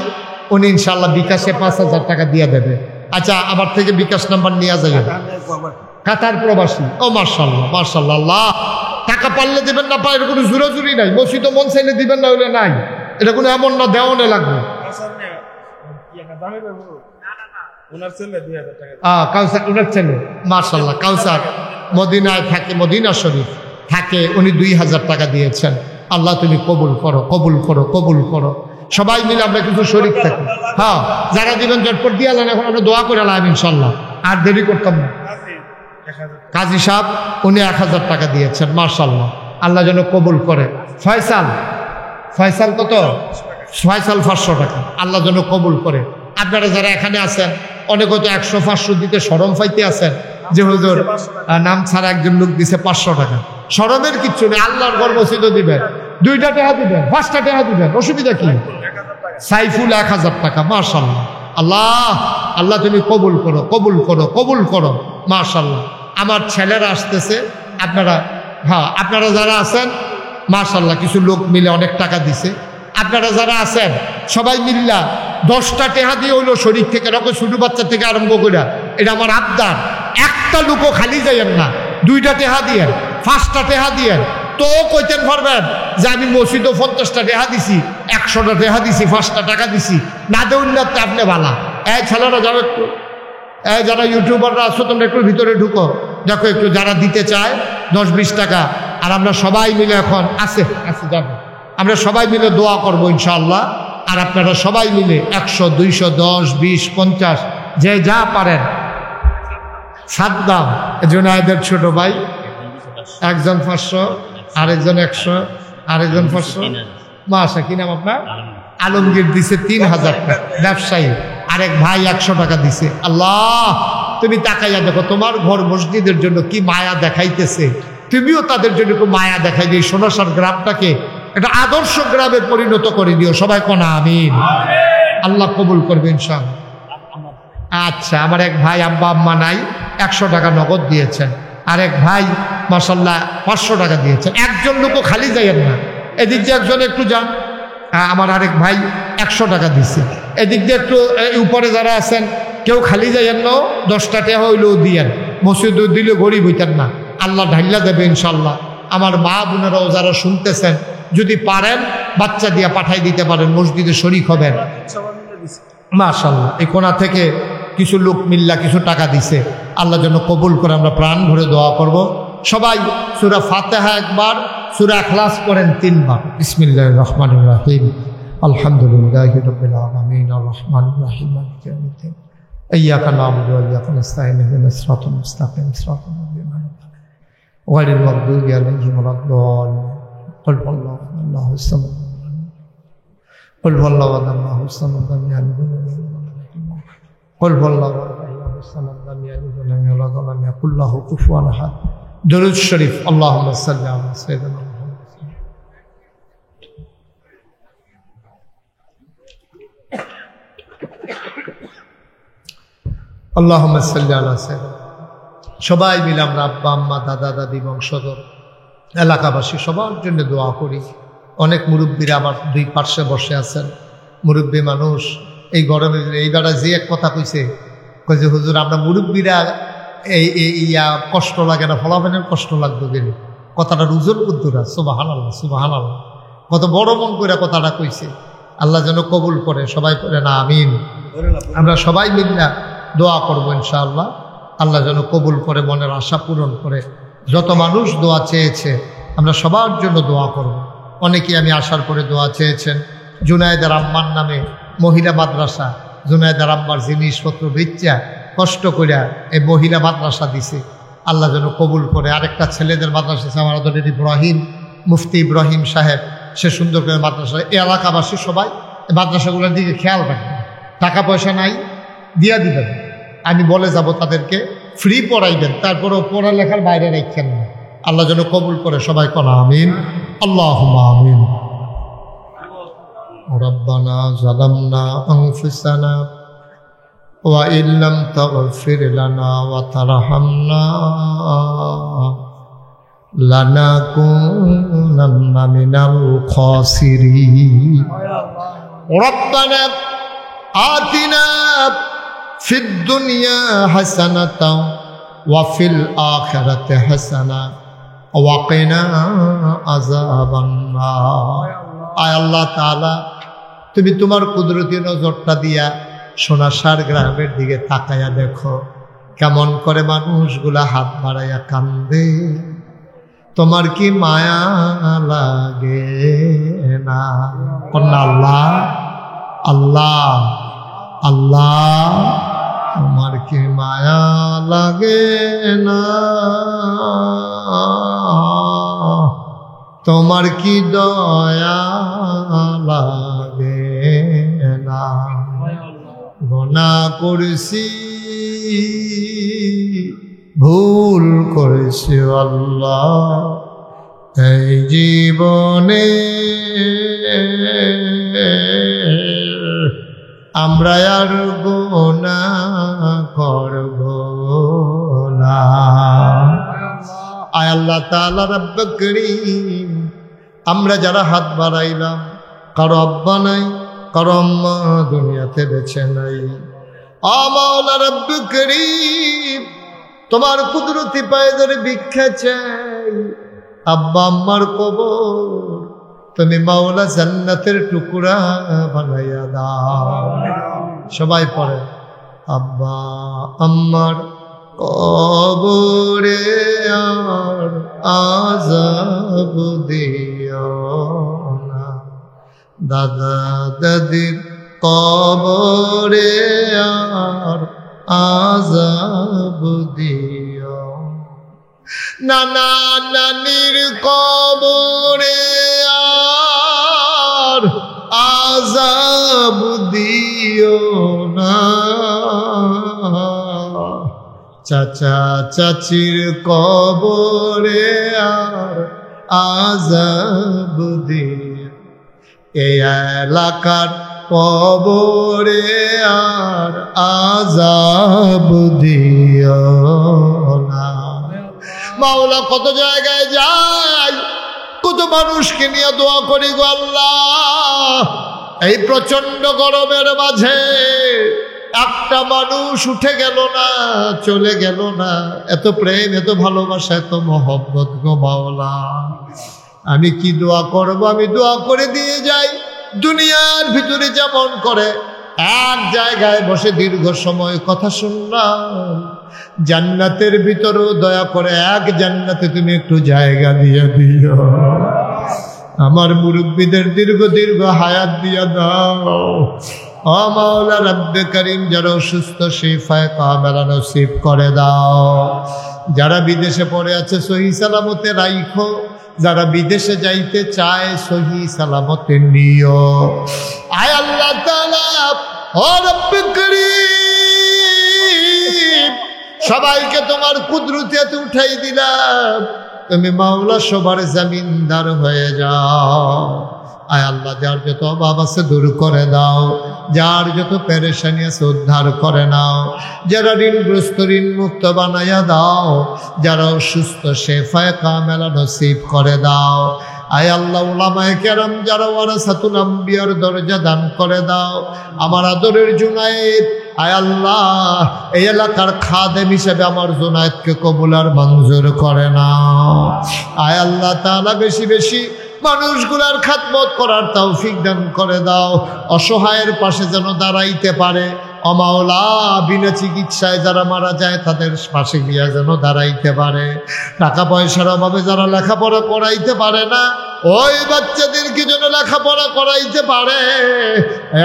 উনি ইনশাআল্লাহ বিকাশে 5,000 টাকা দিয়ে দেবে। আচ্ছা, আমার থেকে বিকাশ নাম্বার নিয়ে যাই। কাতার প্রবাসী, ও মাশাআল্লাহ মাশাআল্লাহ। আল্লাহ টাকা পারলে দিবেন, না পারলে কোনো জুরাজুরি নাই। মসজিদ মন চাইলে দিবেন, না হইলে নাই। এটা কোনো এমন না দেওয়ানে লাগবে। কাউসার উনার ছেলে, মাশাআল্লাহ। কাউসার মদিনায় থাকে, মদিনা শরীফ থাকে, উনি 2,000 টাকা দিয়েছেন। আল্লাহ তুমি কবুল করো, কবুল করো, কবুল করো। সবাই মিলে আমরা কিছু শরীক থাকি। হ্যাঁ, যারা দিবেন ঝটপট দিয়ে আলেন, এখন আমরা দোয়া করে আলাম ইনশাল্লাহ, আর দেরি করতাম না। কাজী সাহেব উনি 1,000 টাকা দিয়েছেন, মাশাআল্লাহ, আল্লাহ যেন কবুল করে। ফয়সাল, ফয়সাল কত? ফয়সাল 500 টাকা, আল্লাহ যেন কবুল করে। আপনারা যারা এখানে আছেন অনেক হয়তো 100-500 দিতে শরম পাইতে আছেন যে হুজুর নাম ছাড়া একজন লোক দিছে 500 টাকা। শরমের কিচ্ছু নেই, আল্লাহর ঘর মসজিদও দিবেন, 2টা টাকা দিবেন, 5টা টাকা দিবেন, অসুবিধা কি? সাইফুল 1,000 টাকা, মাশাআল্লাহ। আল্লাহ আল্লাহ তুমি কবুল করো, কবুল করো, কবুল করো, মাশাআল্লাহ। আমার ছেলেরা আসতেছে, আপনারা, হ্যাঁ আপনারা যারা আছেন মাশাআল্লাহ, কিছু লোক মিলে অনেক টাকা দিছে। আপনারা যারা আছেন সবাই মিল্লা 10টা টাকা দিয়ে হইলো শরীর থেকে, রকম ছোট বাচ্চা থেকে আরম্ভ করে, এটা আমার আবদার। একটা লোকও খালি যাইয়েন না, 2টা টাকা দিয়ে, 5টা টাকা দিয়ে। তো কইতেন পারবেন যে আমি মসজিদও 50টা টাকা দিছি, 100টা টাকা দিছি, 5টা টাকা দিছি, না দেউল্লাহ তো আপনি ভালা। এই ছেলেরা যাবে একটু, এই যারা ইউটিউবাররা আছো তোমরা একটু ভিতরে ঢুকো, দেখো একটু যারা দিতে চায় 10-20 টাকা। আর আমরা সবাই মিলে এখন আছে যাবো, আমরা সবাই মিলে দোয়া করবো ইনশাআল্লাহ। আর আপনারা সবাই মিলে 100, 200, 10, 20, 50 যে যা পারেন। সাদ্দাম জুনায়েদের ছোট ভাই একজন 500, আরেকজন 100, আরেকজন 500। মাশা কি নাম আপনার? আলমগীর দিছে 3,000 টাকা, ব্যবসায়ী। আরেক ভাই 100 টাকা দিছে। আল্লাহ তুমি তাকাইয়া দেখো, তোমার ঘর মসজিদের জন্য কি মায়া দেখাইতেছে, তুমিও তাদের জন্য একটু মায়া দেখাই দিও। সোনাসার গ্রামটাকে একটা আদর্শ গ্রামে পরিণত করে দিও। সবাই কোনা আমিন। আল্লাহ কবুল করবে ইনশাআল্লাহ। আচ্ছা, আমার এক ভাই আব্বা আম্মা নাই, 100 টাকা নগদ দিয়েছেন। আরেক ভাই মাশাআল্লাহ 500 টাকা দিয়েছেন। একজন লোকও খালি যাইয়েন না, এদিক দিয়ে একজন একটু যান। আমার আরেক ভাই 100 টাকা দিছে, এদিক দিয়ে একটু উপরে যারা আছেন কেউ খালি যাইয়েন না, 10টা টাকা হইলেও দিয়েন। মসজিদও দিলে গরিব হইতেন না, আল্লাহ ঢাইলা দেবে ইনশাআল্লাহ। আমার মা বোনেরাও যারা শুনতেছেন যদি পারেন বাচ্চা দিয়া পাঠাই দিতে পারেন, মসজিদে শরীক হবেন মাশাআল্লাহ। এই কোণা থেকে কিছু লোক মিল্লা কিছু টাকা দিছে, আল্লাহ যেন কবুল করে। আমরা প্রাণ ভরে দোয়া করব। সবাই সূরা ফাতিহা একবার, সূরা ইখলাস করেন 3 বার। বিসমিল্লাহির রহমানির রহিম, আলহামদুলিল্লাহি রাব্বিল আলামিন, আর রহমানির রহিম, মালিকি ইয়াউমিদ্দিন, ইয়্যাকা না'বুদু ওয়া ইয়্যাকা নাস্তাঈন, ইহদিনাস সিরাতাল মুস্তাকিম, সিরাতাল লাযীনা আন'আমতা আলাইহিম গায়রিল মাগদুবি আলাইহিম ওয়া লাদ-দাল্লিন। قل هو الله احد الله الصمد قل هو الله احد الله الصمد لم يلد ولم يولد قل هو الله احد الله الصمد لم يلد ولم يولد ولم يكن له كفوا احد। درود শরীফ, আল্লাহুম্মা সাল্লি আলা সাইয়্যিদিনা মুহাম্মদ। আল্লাহুম্মা সাল্লি আলা সাইয়্যিদিনা। সবাই মিলে আমরা আব্বা আম্মা দাদা দাদি বংশধর এলাকাবাসী সবার জন্য দোয়া করি। অনেক মুরব্বীরা আমার 2 পার্শ্বে বসে আছেন, মুরব্বী মানুষ। এই গরমে এইবার যে এক কথা কইছে যে হুজুর আমরা মুরব্বীরা ইয়া কষ্ট লাগে না, ফলাফলের কষ্ট লাগবে গেলে। কথাটা রুজুর কুদ্দুরা, সুবহানাল্লাহ সুবহানাল্লাহ, কত বড় মন করে কথাটা কইছে। আল্লাহ যেন কবুল করে। সবাই করে না আমিন। আমরা সবাই মিলে দোয়া করবো ইনশাআল্লাহ, আল্লাহ যেন কবুল করে, মনের আশা পূরণ করে। যত মানুষ দোয়া চেয়েছে আমরা সবার জন্য দোয়া করব। অনেকেই আমি আসার পরে দোয়া চেয়েছেন। জুনায়েদের আম্মার নামে মহিলা মাদ্রাসা, জুনায়েদের আম্মার জিনিসপত্র বেচা কষ্ট করিয়া এই মহিলা মাদ্রাসা দিছে, আল্লাহ যেন কবুল করে। আরেকটা ছেলেদের মাদ্রাসা আছে আমার আদরের ইব্রাহিম, মুফতি ইব্রাহিম সাহেব, সে সুন্দর করে মাদ্রাসা। এই এলাকাবাসী সবাই মাদ্রাসাগুলোর দিকে খেয়াল রাখবেন। টাকা পয়সা নাই, দিয়া দিবেন, আমি বলে যাব তাদেরকে, ফ্রি পড়াইবেন, তারপরেও পড়ালেখার বাইরে রাখছেন না। আল্লাহ যেন কবুল করে। সবাই কোনা আমিন, আল্লাহুম্মা আমিন। রব্বানা যালামনা আনফুসানা ওয়া ইল্লাম তাগফির লানা ওয়া তারহামনা লানাকুনান্না মিনাল খাসিরিন। রব্বানা আতিনা ফিদ দুনিয়া হাসানাতাও ওয়া ফিল আখিরাতি হাসানা ওয়া কিনা আযাবান নার। আয় আল্লাহ তাআলা, তুমি তোমার কুদরতি নজরটা দিয়া সোনাসার গ্রামের দিকে তাকায়া দেখো কেমন করে মানুষগুলা হাত বাড়াইয়া কান্দে। তোমার কি মায়া লাগে না? আল্লাহ আল্লাহ আল্লাহ, তোমার কি মায়া লাগে না? তোমার কি দয়া লাগে না? গুনাহ করেছি, ভুল করেছি আল্লাহ, এই জীবনে আমরা আর গুনাহ করব না। আয় আল্লাহ তাআলা রব্বে করিম, আমরা যারা হাত বাড়াইলাম, কারো আব্বা নাই, কারো আম্মা দুনিয়াতে বেঁচে নাই, ও মাওলা রব্বে করিম, তোমার কুদরতি পায়ে ধরে ভিক্ষা চাই। আব্বা আম্মার কবর তুমি মাওলা জান্নাতের টুকরা বানাইয়া দাও। সবাই পড়ে, আব্বা আম্মার কবরে আর আযাব দিও না, দাদা দাদির কবরে আর আযাব দিও, নানা নানির কবরে আর আযাব দিও না, চাচা চাচির কবরে আর আযাব দিও, এই এলাকার কবরে আর আযাব দিও না। মাওলা কত জায়গায় যাই, কত মানুষকে নিয়ে দোয়া করি গো আল্লাহ। এই প্রচন্ড গরমের মাঝে একটা মানুষ উঠে গেল না, চলে গেল না। এত প্রেম, এত ভালোবাসা, এত মহব্বত গো মাওলা। আমি কি দোয়া করব? আমি দোয়া করে দিয়ে যাই। দুনিয়ার ভিতরে যেমন করে এক জায়গায় বসে দীর্ঘ সময় কথা শুনলাম, জান্নাতের ভিতরেও দয়া করে এক জান্নাতে তুমি একটু জায়গা দিয়ে দিও। আমার মুরব্বীদের দীর্ঘ দীর্ঘ হায়াত দিয়ে দাও। ও মাওলা রব্বে করিম, যারা অসুস্থ শিফায়ে কামেলা নসিব করে দাও। যারা বিদেশে পড়ে আছে সহি সালামতে রাইখো, যারা বিদেশে যাইতে চায় সহি সালামতে নিও। আয় আল্লাহ তাআলা, ও রব্বে করিম, সবাইকে তোমার কুদরতে উঠাই দিলাম। তুমি মাওলা সবার জমিনদার হয়ে যাও। আয় আল্লাহ, যার যত অভাব আছে দূর করে দাও, যার যত পেরেশানি আছে উদ্ধার করে নাও, যারা ঋণগ্রস্ত ঋণ মুক্ত বানাইয়া দাও, যারা অসুস্থ শেফায়ে কামেলা নসিব করে দাও। আয় আল্লাহ, উলামায়ে কেরাম যারা ওয়ারাসাতুল আম্বিয়ার দরজা দান করে দাও। আমার আদরের জুনায়েদ, আয় আল্লাহ, এই এলাকার খাদেম হিসেবে আমার জুনায়েদকে কবুল আর মঞ্জুর করে নাও। আয় আল্লাহ তাআলা, বেশি বেশি মানুষগুলার খেদমত করার তৌফিক দান করে দাও। অসহায়ের পাশে যেন দাঁড়াইতে পারে। অমাওলা বিনা চিকিৎসায় যারা মারা যায় তাদের পাশে গিয়া যেন দাঁড়াইতে পারে। টাকা পয়সার অভাবে যারা লেখাপড়া করাইতে পারে না, ওই বাচ্চাদেরকে যেন লেখাপড়া করাইতে পারে।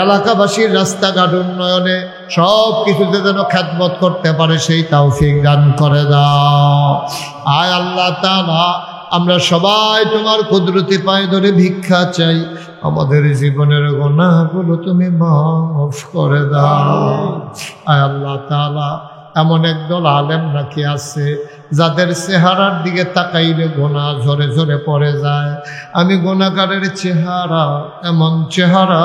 এলাকাবাসীর রাস্তাঘাট উন্নয়নে সব কিছুতে যেন খেদমত করতে পারে, সেই তৌফিক দান করে দাও। আয় আল্লাহ তাআলা, আমরা সবাই তোমার কুদরতি পায়ে ধরে ভিক্ষা চাই। আমাদের জীবনের গুনাহগুলো তুমি মাফ করে দাও। আয় আল্লাহ তাআলা, এমন একদল আলেম নাকি আছে যাদের চেহারার দিকে তাকাইলে গুনাহ ঝরে ঝরে পড়ে যায়। আমি গুনাহগারের চেহারা এমন চেহারা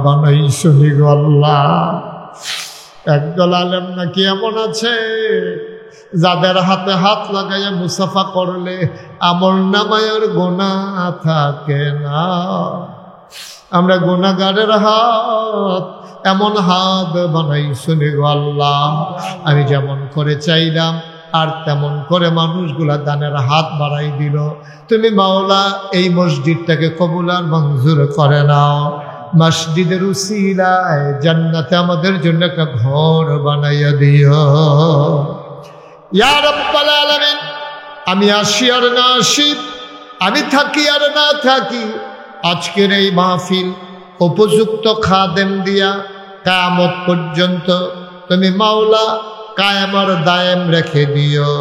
বানাইছনি গো আল্লাহ। একদল আলেম নাকি এমন আছে যাদের হাতে হাত লাগাইয়া মুসাফা করলে আমলনামায়ের গুনাহ থাকে না। আমরা গুনাহগারের হাত এমন হাত বানাইছনি গো আল্লাহ। আমি যেমন করে চাইলাম আর তেমন করে মানুষগুলা দানের হাত বাড়াই দিল। তুমি মাওলা এই মসজিদটাকে কবুল আর মঞ্জুর করে নাও। মসজিদের উসিলায় জান্নাতে আমাদের জন্য একটা ঘর বানাইয়া দিও ইয়া রাব্বাল আলামিন। আমি আসি আর না আসি, আমি থাকি আর না থাকি, আজকের এই মাহফিল উপযুক্ত খাদেম দিয়া কিয়ামত পর্যন্ত তুমি মাওলা কায়েম আর দায়েম রেখে দিও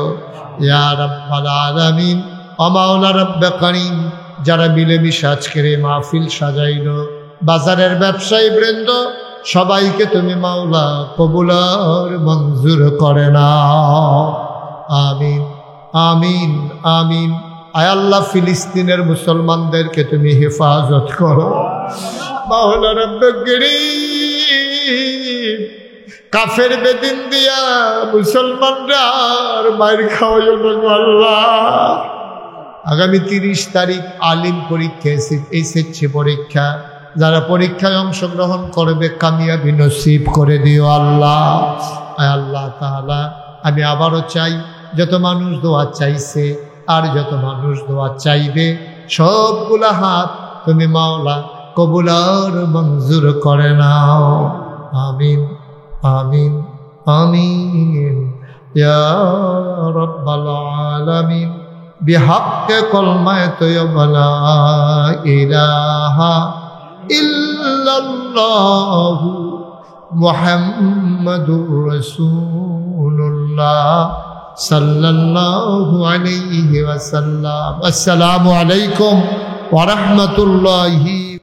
ইয়া রাব্বাল আলামিন। ও মাওলা রব্বে করিম, যারা মিলেমিশে আজকের এই মাহফিল সাজাইলো, বাজারের ব্যবসায়ী বৃন্দ সবাইকে তুমি মাওলা কবুল আর মঞ্জুর করে নাও। আমিন আমিন আমিন। আয় আল্লাহ, ফিলিস্তিনের মুসলমানদেরকে তুমি হেফাজত করো মাওলা রব্বে করিম। কাফের বেদিন দিয়া মুসলমানরা আর মায়ের খাওয়াইও না আল্লাহ। আগামী 30 তারিখ আলিম পরীক্ষা, এসএসসি পরীক্ষা, যারা পরীক্ষায় অংশগ্রহণ করবে কামিয়াবি নসিব করে দিও আল্লাহ। আয় আল্লাহ তাআলা, আমি আবারও চাই যত মানুষ দোয়া চাইছে আর যত মানুষ দোয়া চাইবে সবগুলা হাত তুমি মাওলা কবুল আর মঞ্জুর করে নাও। আমিন আমিন আমিন ইয়া রাব্বাল আলামিন। বিহাক্কে কলমায়ে তয়্যিবা লা ইলাহা ইল্লাল্লাহু মুহাম্মাদুর রাসূলুল্লাহ সাল্লাল্লাহু আলাইহি ওয়াসাল্লাম। আসসালামু আলাইকুম ওয়া রাহমাতুল্লাহি